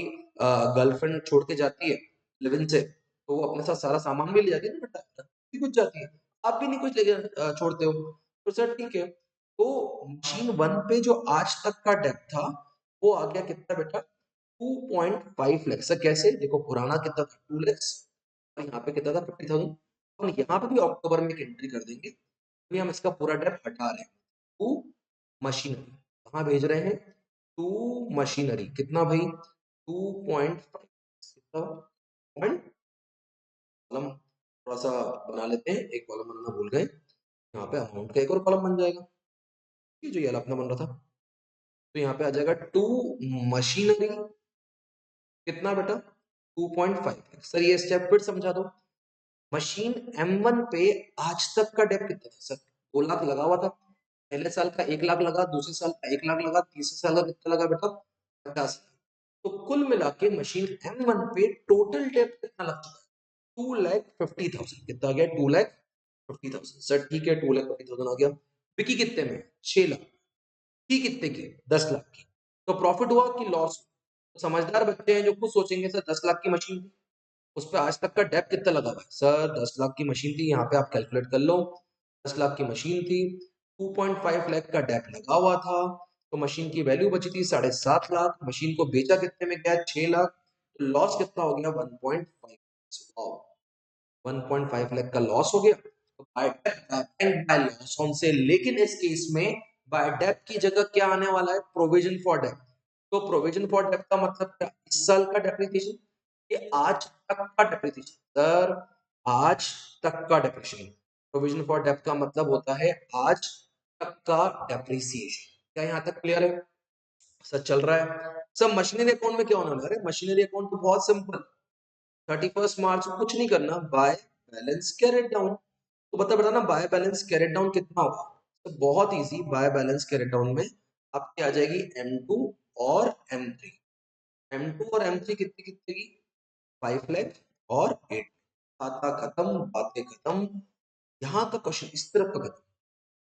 गर्लफ्रेंड छोड़ के जाती है लिव इन से, तो वो अपने साथ सारा सामान भी ले जाती है ना बेटा, भी कुछ जाती है, आप भी नहीं कुछ लेके छोड़ते हो, तो सर ठीक है। तो मशीन वन पे जो आज तक का डेप्थ था वो आ गया कितना बेटा, 2.5 लाख। सर कैसे, देखो पुराना कितना था 2 लाख, और यहाँ पे कितना था 50,000। हम यहाँ पे भी अक्टूबर में एक एंट्री कर देंगे, अभी हम इसका पूरा डेप्थ हटा रहे हैं। टू मशीनरी कहाँ भेज रहे हैं, टू मशीनरी कितना भाई 2.5, कितना पॉइंट, कॉलम थोड़ा सा बना लेते हैं, एक कॉलम बनाना भूल गए, यहाँ पे अमाउंट का एक और कॉलम बन जाएगा, ये जो ये वाला अपना बन रहा था, तो यहाँ पे आ जाएगा टू मशीनरी कितना बेटा 2.5। सर ये स्टेप फिर समझा दो, मशीन M1 पे आज तक का डेप कितना था सर, 2 लाख लगा हुआ था, पहले साल का 1 लाख लगा, दूसरे साल का 1 लाख लगा, तीसरे साल का कितना लगा बेटा 50। तो कुल मिला के मशीन M1 पे टोटल डेप कितना लग चुका है 2,50,000। कितना आ गया 2,50,000। सर ठीक है 2,50,000 आ गया। बिकी कितने में 6 लाख, की कितने की 10 लाख की, तो प्रॉफिट हुआ कि लॉस। तो समझदार बच्चे हैं जो खुद सोचेंगे सर 10 लाख की मशीन थी, उस पर आज तक का डेप कितना लगा हुआ है, सर 10 लाख की मशीन थी, यहाँ पे आप कैलकुलेट कर लो, 10 लाख की मशीन थी, 2.5 लाख का डेप लगा हुआ था, तो मशीन की वैल्यू बची थी 7.5 लाख, मशीन को बेचा कितने में गया 6 लाख, तो लॉस कितना हो गया 1.5, 1.5 लाख का लॉस हो गया। तो by dep by loss on sale, लेकिन इस केस में बाय डेप की जगह क्या आने वाला है, प्रोविजन फॉर डेप। तो प्रोविजन फॉर डेप का मतलब क्या, इस साल का डेप्रिसिएशन, ये आज तक का डेप्रिसिएशन, सर आज तक का डेप्रिसिएशन। प्रोविजन फॉर डेप का मतलब होता है आज तक का डेप्रिसिएशन। क्या यहाँ तक क्लियर है, सर चल रहा है। सर मशीनरी अकाउंट में क्या होने वाला है, मशीनरी अकाउंट तो बहुत सिंपल, 31 मार्च को कुछ नहीं करना, बाय बैलेंस कैरेट डाउन। तो बता बता ना बाय बैलेंस कैरेट डाउन कितना होगा, तो बहुत easy, by balance carried down में आपकी आ जाएगी M2 और M3, M2 और M3 कितनी कितनी की 5 लाख और 8, खाता खत्म बातें खत्म, यहाँ का क्वेश्चन इस तरफ का खत्म।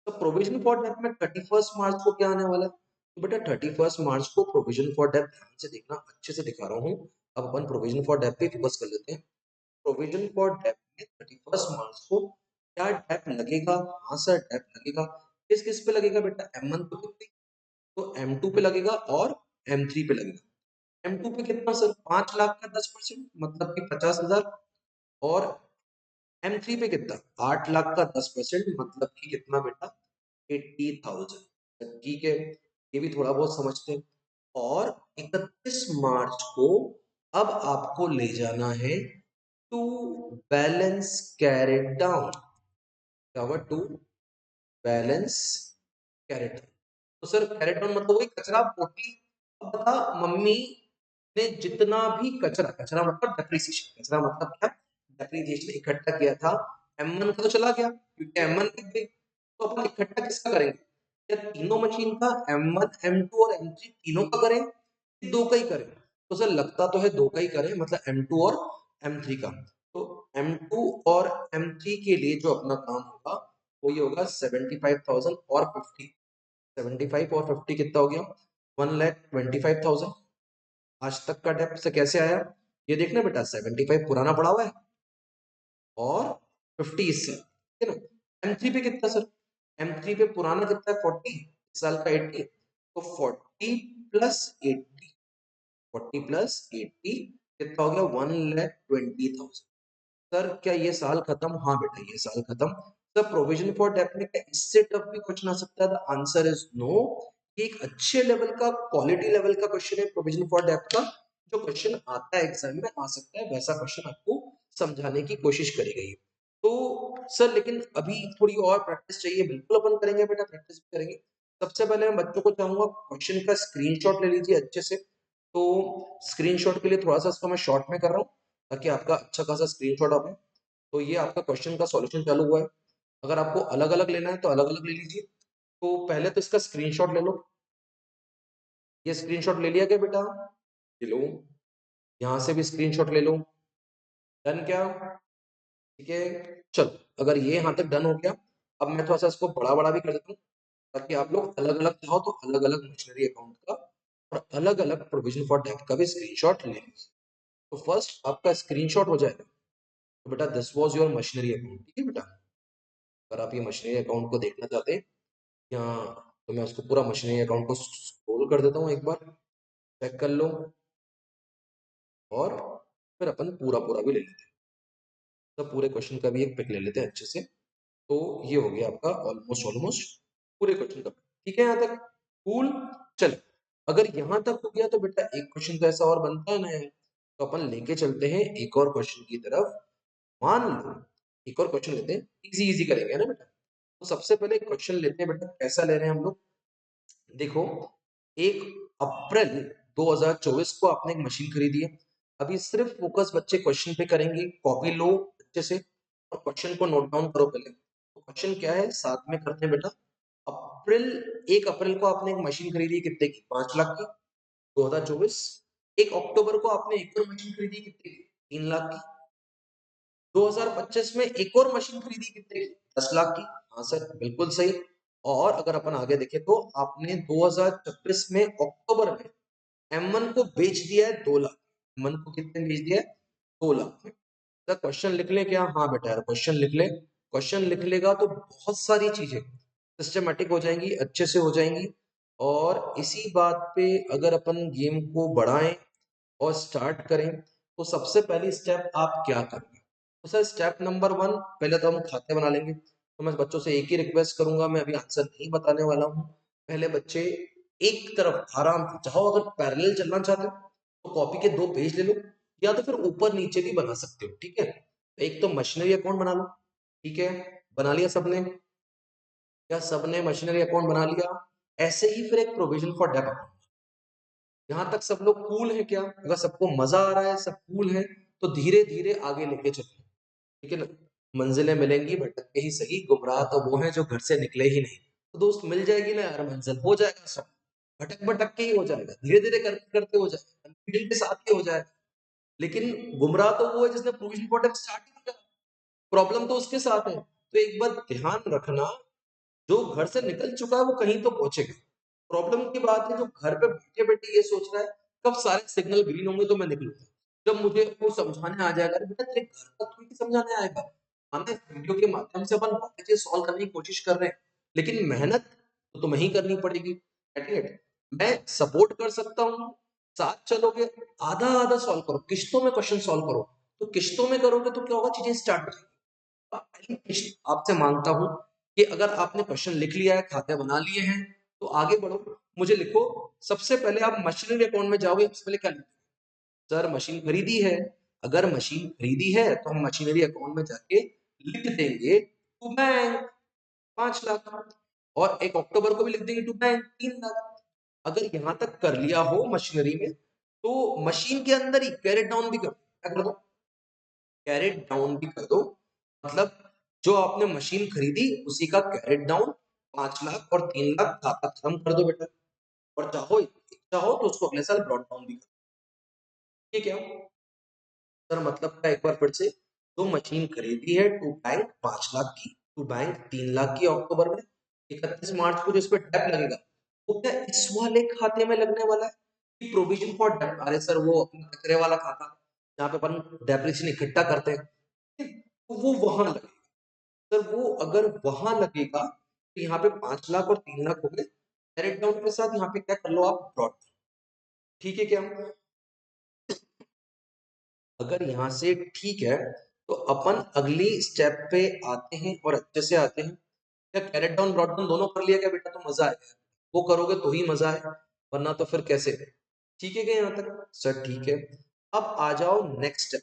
तो प्रोविजन फॉर डेप्थ में 31 मार्च को क्या आने वाला है, तो बेटा 31 मार्च को प्रोविजन फॉर डेप्थ, ध्यान से देखना अच्छे से दिखा रहा हूँ, अब अपन प्रोविजन फॉर डेप्थ पे फोकस कर लेते हैं। प्रोविजन फॉर डेप्थ में 31 मार्च को क्या डेप्थ लगेगा, हाँ सर डेप्थ लगेगा, किस किस पे लगेगा बेटा, M1 पे कितनी, तो M2 पे लगेगा और M3 पे लगेगा। M2 पे कितना सर 5 लाख का 10% मतलब कि 50,000, और M3 पे कितना 8 लाख का 10% मतलब कि कितना बेटा 80,000। ठीक है, ये भी थोड़ा बहुत समझते हैं। और 31 मार्च को अब आपको ले जाना है टू बैलेंस कैरेट डाउन, क्या हुआ टू बैलेंस कैरेट, तो सर कैरेट डाउन मतलब वही कचरा पोटी। अब बता मम्मी ने जितना भी कचरा, कचरा मतलब डेप्रिसिएशन, कचरा मतलब क्या, डेप्रिसिएशन इकट्ठा किया था, M1 का तो चला गया क्योंकि M1 बिक गई, तो अपन इकट्ठा किसका करेंगे, क्या तीनों मशीन का M1 M2 और M3 तीनों का करें, दो का ही करें, तो सर लगता तो है दो का ही करें, मतलब M2 और M3 का। तो M2 और M3 के लिए जो अपना काम होगा वो ये होगा 75,000 और 50, 75 और 50 कितना हो गया 1,25,000। आज तक का डेप्थ से कैसे आया, ये देखना बेटा 75 पुराना पड़ा हुआ है और 50 इससे, ठीक है ना। M3 पे कितना सर, M3 पे पुराना कितना है 40, इस साल का 80, तो 40 प्लस 80, 40 प्लस 80 कितना हो गया 1,20,000। सर क्या ये साल खत्म, हाँ बेटा ये साल खत्म। सर प्रोविजन फॉर डेप्थ में क्या इससे टफ भी क्वेश्चन आ सकता है, द आंसर इज नो। ये एक अच्छे लेवल का क्वालिटी लेवल का क्वेश्चन है प्रोविजन फॉर डेप्थ का, जो क्वेश्चन आता है एग्जाम में आ सकता है, वैसा क्वेश्चन आपको समझाने की कोशिश करी गई है। तो सर लेकिन अभी थोड़ी और प्रैक्टिस चाहिए, बिल्कुल अपन करेंगे बेटा, प्रैक्टिस भी करेंगे। सबसे पहले मैं बच्चों को चाहूंगा क्वेश्चन का स्क्रीनशॉट ले लीजिए अच्छे से, तो स्क्रीनशॉट के लिए थोड़ा सा इसको मैं शॉर्ट में कर रहा हूँ ताकि आपका अच्छा खासा स्क्रीनशॉट आ पाए। तो ये आपका क्वेश्चन का सॉल्यूशन चालू हुआ है, अगर आपको अलग अलग लेना है तो अलग अलग ले लीजिए। तो पहले तो इसका स्क्रीनशॉट ले लो, ये स्क्रीनशॉट ले लिया क्या बेटा? ये लो, यहां से भी स्क्रीनशॉट ले लो। डन क्या? ठीक है, चलो अगर ये यहां तक डन हो गया, अब मैं थोड़ा सा इसको बड़ा बड़ा भी कर देता हूँ ताकि आप लोग अलग अलग चाहो तो अलग अलग मशीनरी अकाउंट का और अलग अलग प्रोविजन फॉर डेब्ट का भी स्क्रीनशॉट ले लीजिए। तो फर्स्ट आपका स्क्रीनशॉट हो जाएगा, तो बेटा this was your machinery account. ठीक है बेटा, अगर आप ये मशीनरी अकाउंट को देखना चाहते हैं या तो मैं उसको पूरा मशीनरी अकाउंट को स्क्रॉल कर देता हूँ, एक बार चेक कर लो और फिर अपन पूरा पूरा भी ले लेते हैं। तो पूरे क्वेश्चन का भी एक पिक ले लेते हैं अच्छे से। तो ये हो गया आपका ऑलमोस्ट ऑलमोस्ट पूरे क्वेश्चन का। ठीक है यहाँ तक? कूल। चल, अगर यहाँ तक हो गया तो बेटा एक क्वेश्चन तो ऐसा और बनता है ना, तो अपन लेके चलते हैं एक और क्वेश्चन की तरफ। मान लो एक और क्वेश्चन लेते हैं, इजी इजी करेंगे ना बेटा। तो सबसे पहले क्वेश्चन लेते हैं बेटा, कैसा ले रहे हैं हम लोग? देखो, 1 अप्रैल 2024 को आपने एक मशीन खरीदी है। अभी सिर्फ फोकस बच्चे क्वेश्चन पे करेंगे, कॉपी लो अच्छे से और क्वेश्चन को नोट डाउन करो पहले। तो क्वेश्चन क्या है साथ में करते हैं बेटा। अप्रैल 1 अप्रैल को आपने एक मशीन खरीदी कितने की? 5 लाख की, 2024। 1 अक्टूबर को आपने एक और मशीन खरीदी कितने की? 3 लाख की। 2025 में एक और मशीन खरीदी कितने की? 10 लाख की। हाँ सर, बिल्कुल सही। और अगर अपन आगे देखें तो आपने 2026 में अक्टूबर में M1 को बेच दिया है 2 लाख। M1 को कितने बेच दिया है? 2 लाख में। सर क्वेश्चन लिख ले क्या? हाँ बेटा यार क्वेश्चन लिख ले। क्वेश्चन लिख लेगा तो बहुत सारी चीजें सिस्टमेटिक हो जाएंगी, अच्छे से हो जाएंगी। और इसी बात पे अगर अपन गेम को बढ़ाएं और स्टार्ट करें तो सबसे पहली स्टेप आप क्या करेंगे? तो सर स्टेप नंबर 1, पहले तो हम खाते बना लेंगे। तो मैं बच्चों से एक ही रिक्वेस्ट करूंगा, मैं अभी आंसर नहीं बताने वाला हूँ। पहले बच्चे एक तरफ आराम से चाहो, अगर पैरेलल चलना चाहते हो तो कॉपी के 2 पेज ले लो, या तो फिर ऊपर नीचे भी बना सकते हो। ठीक है, एक तो मशीनरी अकाउंट बना लो। ठीक है, बना लिया सबने? क्या सबने मशीनरी अकाउंट बना लिया? ऐसे ही फिर एक प्रोविजन फॉर डेप अकाउंट। यहाँ तक सब लोग कूल है क्या? अगर सबको मजा आ रहा है, सब कूल है, तो धीरे धीरे आगे लेके चलो। ठीक है ना? मंजिलें मिलेंगी भटक के ही सही, गुमराह तो वो है जो घर से निकले ही नहीं। तो दोस्त मिल जाएगी ना यार मंजिल, हो जाएगा सब। भटक भटक के ही हो जाएगा, धीरे धीरे करते करते हो जाएगा, कंफ्यूजन के साथ ही हो जाएगा। लेकिन गुमराह तो वो है जिसने प्रोविजन प्रोडक्ट स्टार्ट ही नहीं करा। प्रॉब्लम तो उसके साथ है। तो एक बात ध्यान रखना, जो घर से निकल चुका है वो कहीं तो पहुंचेगा। प्रॉब्लम की बात है जो घर पे बैठे बैठे ये सोच रहा है कब सारे सिग्नल ग्रीन होंगे तो मैं निकलूंगा। जब मुझे वो समझाने आ जाएगा, अरे बेटा तेरे घर का थोड़ी समझाने आएगा। हमें वीडियो के माध्यम से अपन बहुत चीज सॉल्व करने की कोशिश कर रहे हैं, लेकिन मेहनत तो तुम्हें ही करनी पड़ेगी। एटलीस्ट मैं सपोर्ट कर सकता हूँ, साथ चलोगे, आधा आधा सॉल्व करो, किश्तों में क्वेश्चन सॉल्व करो। तो किश्तों में करोगे तो क्या होगा, चीजें स्टार्ट हो जाएगी। पहली किस्त आपसे मांगता हूं कि अगर आपने क्वेश्चन लिख लिया है, खाते बना लिए हैं, तो आगे बढ़ो, मुझे लिखो। सबसे पहले आप मशीनरी अकाउंट में जाओगे, सबसे पहले क्या लिखोगे? सर मशीन खरीदी है। अगर मशीन खरीदी है तो हम मशीनरी अकाउंट में जाके लिख देंगे टू बैंक 5 लाख, और 1 अक्टूबर को भी लिख देंगे टू बैंक 3 लाख। अगर यहां तक कर लिया हो मशीनरी में, तो मशीन के अंदर ही कैरेट डाउन भी कर दो, कैरेट डाउन भी कर दो। मतलब जो आपने मशीन खरीदी उसी का कैरेट डाउन 5 लाख और 3 लाख खाता खत्म कर दो बेटा। और चाहो इच्छा हो तो उसको अगले साल ब्रॉड डाउन भी कर दो। ठीक है? सर मतलब क्या, एक बार फिर से, जो मशीन खरीदी है टू बैंक 5 लाख की, टू बैंक 3 लाख की अक्टूबर में, 31 मार्च को जो इस पर डेप लगेगा वो क्या इस वाले खाते में लगने वाला है? प्रोविजन फॉर डेप, अरे सर वो अपना कचरे वाला खाता जहाँ पे अपन डेप्रिसिएशन इकट्ठा करते हैं, तो वो वहां लगेगा। सर वो अगर वहां लगेगा तो यहाँ पे 5 लाख और 3 लाख हो गए, डायरेक्ट डाउन के साथ यहाँ पे क्या कर लो आप, ब्रॉड। ठीक है क्या? अगर यहाँ से ठीक है तो अपन अगली स्टेप पे आते हैं और अच्छे से आते हैं। क्या कैरेट डाउन ब्रॉड डाउन दोनों कर लिया क्या बेटा? तो मजा आएगा, वो करोगे तो ही मजा है, वरना तो फिर कैसे? ठीक है क्या यहाँ तक? सर ठीक है। अब आ जाओ नेक्स्ट स्टेप,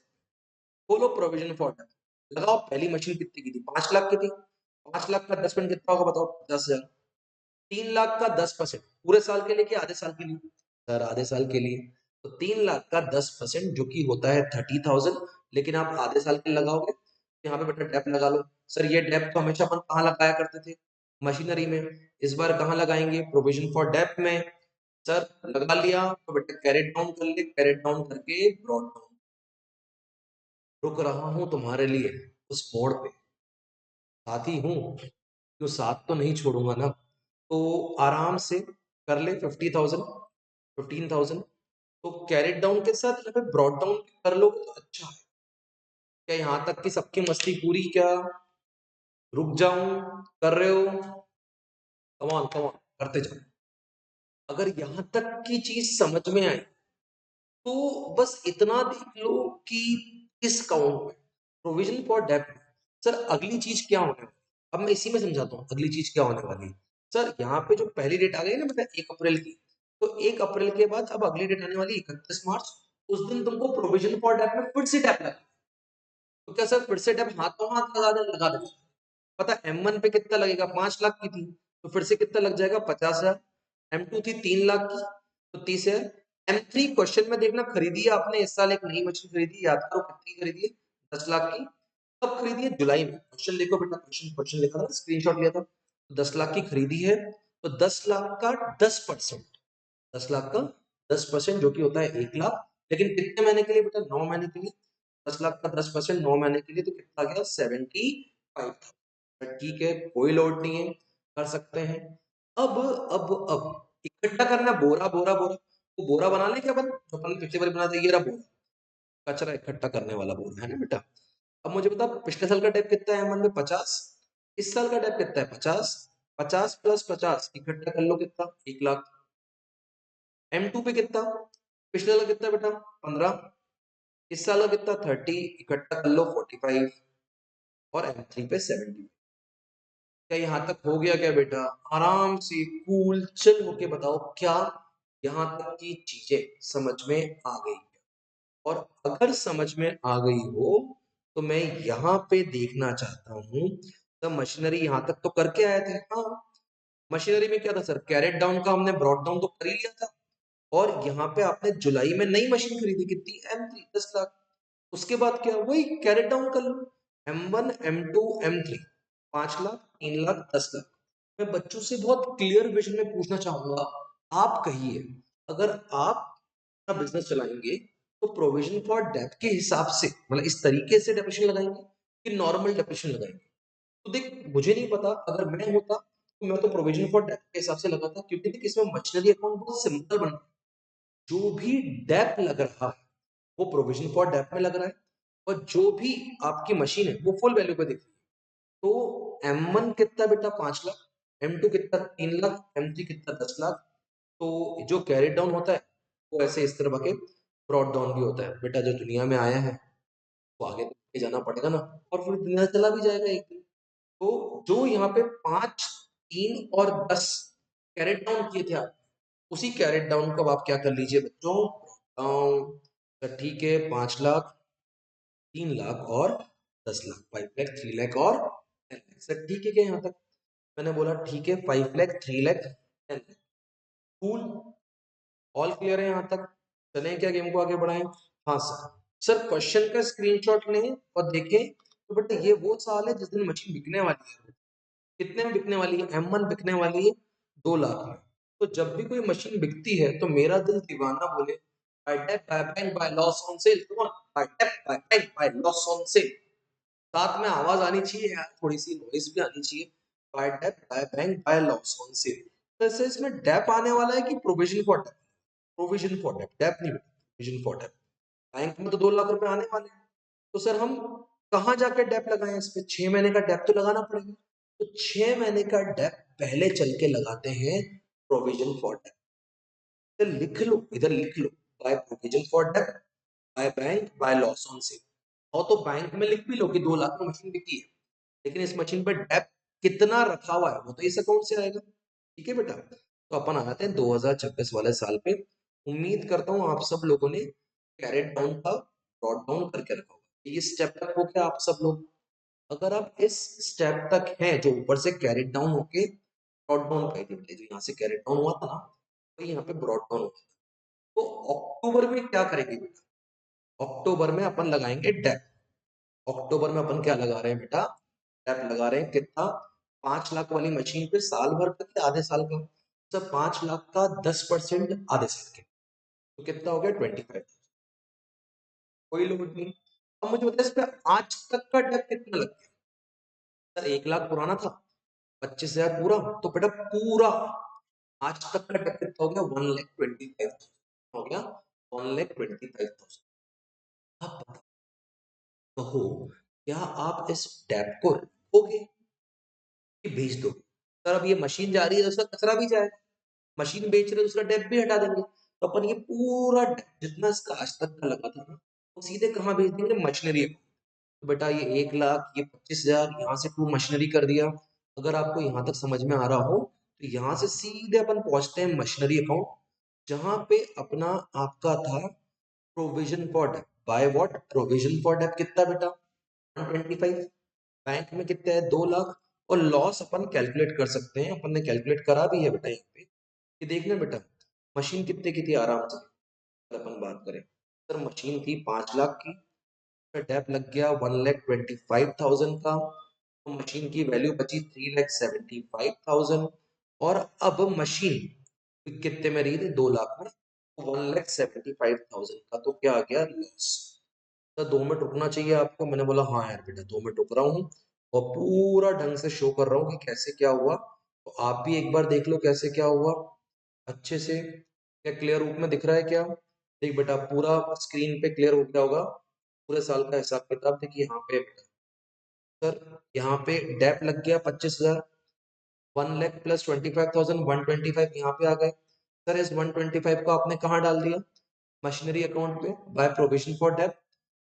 खोलो प्रोविजन फॉर डेट, लगाओ। पहली मशीन कितनी की थी? 5 लाख की थी। 5 लाख का 10% कितना होगा बताओ? 10,000। 3 लाख का 10% पूरे साल के लिए कि आधे साल के लिए? सर आधे साल के लिए। तो 3 लाख का 10% जो कि होता है 30,000, लेकिन आप आधे साल के लिए लगाओगे तो यहाँ पे बेटा डेप लगा लो। सर ये डेप तो हमेशा अपन कहाँ लगाया करते थे? मशीनरी में। इस बार कहाँ लगाएंगे? प्रोविजन फॉर डेप में। सर लगा लिया तो बेटा कैरेट डाउन कर ले, कैरेट डाउन करके ब्रॉड डाउन। रुक रहा हूं तुम्हारे लिए उस मोड़ पे, साथ ही हूँ, तो साथ तो नहीं छोड़ूंगा ना। तो आराम से कर ले 50,000, 15,000। तो कैरेट डाउन के साथ यहाँ पे ब्रॉड डाउन कर लोगे तो अच्छा है। क्या यहाँ तक की सबकी मस्ती पूरी क्या? रुक जाऊं? कर रहे हो? कमान कमान करते जाओ। अगर यहाँ तक की चीज समझ में आई तो बस इतना देख लो कि किस काउंट में प्रोविजन फॉर डेब्ट। सर अगली चीज क्या होने वाली, अब मैं इसी में समझाता हूँ अगली चीज क्या होने वाली है। सर यहाँ पे जो पहली डेट आ गई ना बेटा 1 अप्रैल की, तो 1 अप्रैल के बाद अब अगली डेट आने वाली 31 मार्च। उस दिन तुमको प्रोविजन फॉर डेब्ट में फिर से टैप लगा। तो क्या सर फिर से टैप हाथों हाथ लगा दे। पता M1 पे कितना लगेगा, 5 लाख की थी, तो फिर से कितना लग जाएगा, 50,000। M2 थी 3 लाख की, तो 30,000। M3 क्वेश्चन में देखना खरीदी है आपने इस साल, एक नई मशीन खरीदी, याद करो कितनी खरीदी है, 10 लाख की। कब खरीदी है? जुलाई में। क्वेश्चन देखो बेटा, क्वेश्चन क्वेश्चन लिखा था, स्क्रीनशॉट लिया था। तो 10 लाख की खरीदी है, तो 10 लाख का 10%, 10 लाख का 10% जो कि होता है 1 लाख। लेकिन कितने महीने के लिए बेटा? 9 महीने के लिए। 10 लाख का 10% 9 महीने के लिए, तो कितना आ गया? 75। ठीक है, कोई लोड नहीं है, कर सकते हैं। अब इकट्ठा करना, बोरा बोरा बोरा, वो बोरा बना ले क्या अपन, जो अपन पिछली बार बना था, ये रहा बोरा, कचरा इकट्ठा करने वाला बोरा है ना बेटा। अब मुझे बता, पिछले साल का टैप कितना है मन में? 50। इस साल का टैप कितना है? 50। 50 प्लस 50 इकट्ठा कर लो, कितना? 1 लाख। M2 पे कितना? पिछले साल कितना बेटा? 15। इस साल का कितना? 30, इकट्ठा कर लो 45। और M3 पे 70। क्या यहाँ तक हो गया क्या बेटा? आराम से कूल चिल होके बताओ, क्या यहाँ तक की चीजें समझ में आ गई? और अगर समझ में आ गई हो तो मैं यहाँ पे देखना चाहता हूँ, तो मशीनरी यहाँ तक तो करके आए थे। हाँ, मशीनरी में क्या था सर? कैरेट डाउन का हमने ब्रॉड डाउन तो कर ही लिया था। और यहाँ पे आपने जुलाई में नई मशीन खरीदी, कितनी? M3, 10 लाख। उसके बाद क्या? वही कैरेट डाउन कर लो, M1 M2 M3, 5 lakh, 3 lakh, 10 lakh. मैं बच्चों से बहुत क्लियर विजन में पूछना चाहूंगा, आप कहिए, अगर आप अपना बिजनेस चलाएंगे तो प्रोविजन फॉर डेब्ट के हिसाब से, मतलब इस तरीके से डेफिनेशन लगाएंगे कि नॉर्मल डेफिनेशन लगाएंगे? तो देख, मुझे नहीं पता, अगर मैं होता तो मैं तो प्रोविजन फॉर डेब्ट के हिसाब से लगाता, क्योंकि देख इसमें मशीनरी अकाउंट बहुत सिंपल बन, जो भी डेब्ट लग रहा है वो प्रोविजन फॉर डेब्ट में लग रहा है, और जो भी आपकी मशीन है वो फुल वैल्यू पे दिख रही है। तो M1 कितना बेटा? 5 लाख। M2 कितना? 3 लाख। M3 कितना? 10 लाख। तो जो कैरी डाउन होता है वो ऐसे इस तरह के ब्रॉड डाउन भी होता है बेटा। जो दुनिया में आया है वो आगे तो लेके जाना पड़ेगा ना, और फिर दुनिया चला भी जाएगा एक दिन। तो जो यहाँ पे 5, 3 और 10 कैरेट डाउन किए थे आप, उसी कैरेट डाउन को अब आप क्या कर लीजिए बच्चों? डाउन। तो ठीक है, 5 लाख, 3 लाख और 10 लाख, 5 लाख, 3 लाख और 10 लाख। सर ठीक है क्या यहाँ तक? मैंने बोला ठीक है, 5 lakh, 3 lakh, 10 lakh. Cool, all clear है यहाँ तक? चलें क्या, गेम को आगे बढ़ाएं? हाँ सर। सर क्वेश्चन का स्क्रीनशॉट लें और देखें, तो बेटा ये वो साल है जिस दिन मशीन बिकने वाली है। कितने में बिकने वाली है? M1 बिकने वाली है 2 लाख में। तो जब भी कोई मशीन बिकती है तो मेरा दिल दीवाना बोले, by dep by bank by loss on sale, come on, by dep by bank by loss on sale. साथ में आवाज आनी चाहिए यार, थोड़ी सी नॉइज भी आनी चाहिए, by dep by bank by loss on sale. तो ऐसे इसमें डेप आने वाला है कि provision for dep? Provision for dep, dep नहीं, प्रोविजन फॉर डेप। बैंक में तो 2 लाख रुपए आने वाले हैं, तो सर हम कहाँ जाकर डेप लगाएं? इस पे 6 महीने का डेप तो लगाना पड़ेगा। तो 6 महीने का डेप पहले चल के लगाते हैं प्रोविजन फॉर डेप। इधर लिख लो, इधर लिख लो, by provision for dep by bank by loss on sale. और तो बैंक में लिख भी लो कि 2 लाख में मशीन बिकी है, लेकिन इस मशीन पर डेप कितना रखा हुआ है वो तो इस अकाउंट से आएगा। ठीक है बेटा, तो अपन आ जाते हैं 2026 वाले साल पे। उम्मीद करता हूँ आप सब लोगों ने कैरेट डाउन का ब्रॉड डाउन करके रखा होगा। ये स्टेप तक हो क्या आप सब लोग? अगर आप इस स्टेप तक हैं, जो ऊपर से कैरेट डाउन होके ब्रॉड डाउन कर दिए, जो यहाँ से कैरेट डाउन हुआ था ना, तो यहाँ पे ब्रॉड डाउन हुआ। तो अक्टूबर में क्या करेंगे बेटा? अक्टूबर में अपन लगाएंगे डेप। अक्टूबर में अपन क्या लगा रहे हैं बेटा? डेप लगा रहे हैं। कितना? 5 लाख वाली मशीन पे साल भर तक या आधे साल का? सर 5 लाख का 10% आधे साल के, तो कितना हो गया 25। कोई लिमिट नहीं। अब मुझे बताइए इस पे आज तक का डेप कितना लग गया? सर 1 लाख पुराना था, 25,000 पूरा, तो बेटा पूरा आज तक का डेप कितना हो गया? 1,25,000 हो गया, 1,25,000। अब कहो, क्या आप इस डेप को रखोगे कि बेच दोगे? सर अब ये मशीन जा रही है तो उसका कचरा भी जाएगा, मशीन बेच रहे हो उसका डेप भी हटा देंगे, तो अपन ये पूरा डेप जितना इसका आज तक का लगा था ना, वो सीधे कहाँ भेज देंगे? मशीनरी। तो बेटा ये 1 लाख, ये 25,000, यहाँ से टू मशीनरी कर दिया। अगर आपको यहाँ तक समझ में आ रहा हो तो यहाँ से सीधे अपन पहुंचते हैं मशीनरी अकाउंट, जहां पे अपना आपका था provision for dep. By what? Provision for dep कितना बेटा? 125। बैंक में कितना है? 2 लाख। और लॉस अपन कैलकुलेट कर सकते हैं, अपन ने कैलकुलेट करा भी है बेटा यहाँ पे। ये देखना बेटा, मशीन कितने की थी आराम से अगर अपन बात करें। सर मशीन थी 5 लाख की, डेप लग गया 1,25,000 का, तो मशीन की वैल्यू बची 3,75,000। और अब मशीन कितने में रही थी? 2 लाख में, 1,75,000 का, तो क्या आ गया? लॉस। तो 2 मिनट रुकना चाहिए आपको। मैंने बोला हाँ यार बेटा 2 मिनट रुक रहा हूँ और पूरा ढंग से शो कर रहा हूँ कि कैसे क्या हुआ, तो आप भी एक बार देख लो कैसे क्या हुआ अच्छे से। क्या क्लियर रूप में दिख रहा है क्या? देख बेटा पूरा स्क्रीन पे क्लियर हो गया होगा, पूरे साल का हिसाब किताब देखिए यहाँ पे बेटा। सर यहाँ पे डेप लग गया 25,000, 1 लाख प्लस 25,000, 125 यहाँ पे आ गए। सर इस 125 को आपने कहाँ डाल दिया? मशीनरी अकाउंट पे, बाय प्रोविजन फॉर डेप।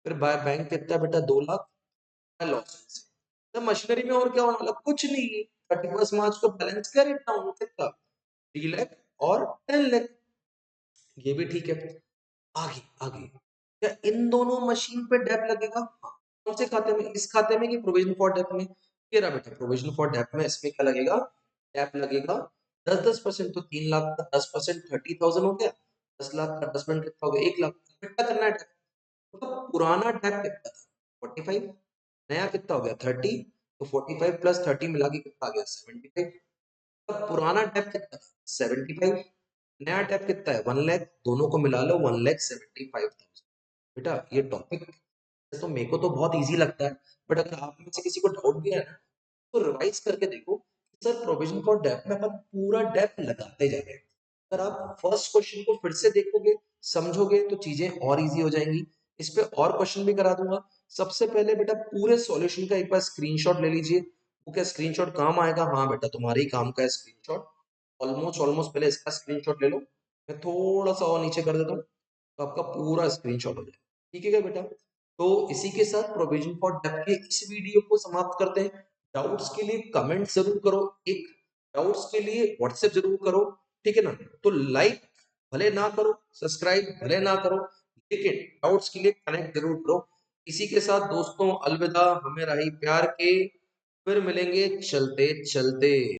फिर बाय बैंक कितना बेटा? 2 लाख, बाय लॉस। तो मशीनरी में और क्या होने वाला? कुछ नहीं। 31 मार्च को बैलेंस क्या रेट डाउन कितना? 3 लाख और 10 लाख। ये भी ठीक है। आगे आगे, क्या इन दोनों मशीन पे डेप लगेगा? हाँ। कौन से खाते में? इस खाते में कि प्रोविजन फॉर डेप में? ये रहा बेटा प्रोविजन फॉर डेप में, इसमें क्या लगेगा? डेप लगेगा 10-10%, तो 3 लाख का 10% 30,000 हो गया, 10 लाख का 10% कितना हो गया? 1 लाख। कितना करना है डेप? मतलब पुराना डेप कितना था? 45, नया कितना हो गया? 30, तो 45 प्लस 30 मिला के कितना आ गया? 75। अब पुराना डेप कितना था? 75, नया डेप कितना है? 1 लाख, दोनों को मिला लो 1,75,000। बेटा ये टॉपिक तो मेरे को तो बहुत इजी लगता है, बट अगर आप में से किसी को डाउट भी है ना, तो रिवाइज करके देखो। सर प्रोविजन फॉर डेप में अपन पूरा डेप लगाते जा रहे हैं। अगर आप फर्स्ट क्वेश्चन को फिर से देखोगे, समझोगे, तो चीजें और इजी हो जाएंगी। इस पे और क्वेश्चन भी करा दूंगा। सबसे पहले बेटा पूरे सॉल्यूशन का एक बार स्क्रीनशॉट ले लीजिए। वो क्या स्क्रीनशॉट काम आएगा? हाँ बेटा तुम्हारे ही काम का है स्क्रीनशॉट। ऑलमोस्ट ऑलमोस्ट पहले इसका स्क्रीनशॉट ले लो, मैं थोड़ा सा और नीचे कर देता हूँ, तो आपका पूरा स्क्रीनशॉट हो जाएगा। ठीक है क्या बेटा? तो इसी के साथ प्रोविजन फॉर डेप्थ के इस वीडियो को समाप्त करते हैं। डाउट्स के लिए कमेंट जरूर करो, एक डाउट्स के लिए व्हाट्सएप जरूर करो, ठीक है ना? तो लाइक भले ना करो, सब्सक्राइब भले ना करो, लेकिन डाउट्स के लिए कनेक्ट जरूर करो। इसी के साथ दोस्तों अलविदा, हमें रही प्यार के, फिर मिलेंगे चलते चलते।